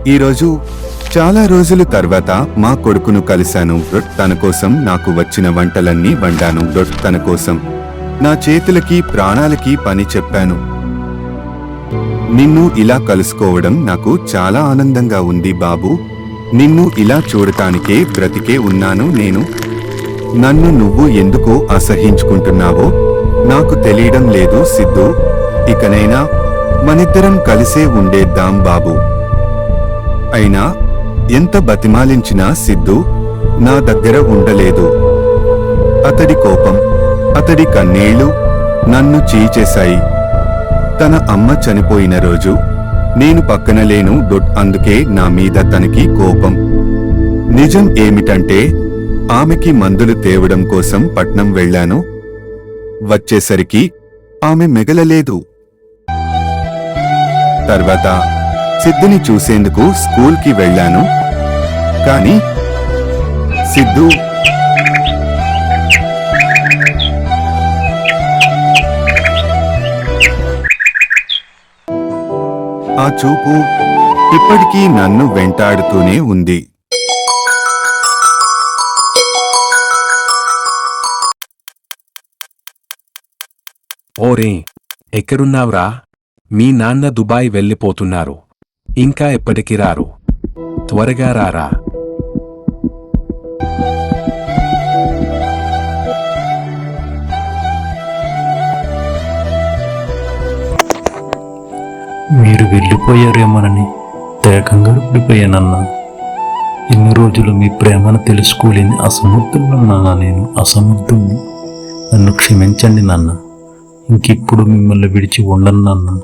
ఈరోజు చాలా రోజుల తర్వాత మా కొడుకును కలిశాను. తన కోసం నాకు వచ్చిన వంటలన్నీ వండాను. తన కోసం నా చేతులకి ప్రాణాలకి పని చెప్పాను. నిన్ను ఇలా కలుసుకోవడం నాకు చాలా ఆనందంగా ఉంది బాబు. నిన్ను ఇలా చూడటానికే బ్రతికే ఉన్నాను నేను. నన్ను నువ్వు ఎందుకు అసహించుకుంటున్నావో నాకు తెలియడం లేదు సిద్ధు. ఇకనైనా మనిద్దరం కలిసే ఉండేద్దాం బాబు. అయినా ఎంత బతిమాలించినా సిద్ధు నా దగ్గర ఉండలేదు. అతడి కోపం, అతడి కన్నీళ్లు నన్ను చీచేశాయి. తన అమ్మ చనిపోయిన రోజు నేను పక్కన లేను. అందుకే నా మీద తనకి కోపం. నిజం ఏమిటంటే ఆమెకి మందులు తేవడం కోసం పట్నం వెళ్ళాను. వచ్చేసరికి ఆమె మిగలలేదు. తర్వాత సిద్ధుని చూసేందుకు స్కూల్కి వెళ్ళాను. కానీ సిద్ధు ఆ చూపు ఇప్పటికీ నన్ను వెంటాడుతూనే ఉంది. ఓరే, ఎక్కడున్నావ్రా? మీ నాన్న దుబాయ్ వెళ్ళిపోతున్నారు. ఇంకా ఎప్పటికి రారు? త్వరగా రారా. మీరు వెళ్ళిపోయారేమోనని తెగ కంగారు పడిపోయానన్నా. ఇన్ని రోజులు మీ ప్రేమను తెలుసుకోలేని అసమర్థున్నానా నేను. అసమర్థుణ్ణి. నన్ను క్షమించండి నాన్న. ఇంకిప్పుడు మిమ్మల్ని విడిచి ఉండను నాన్న.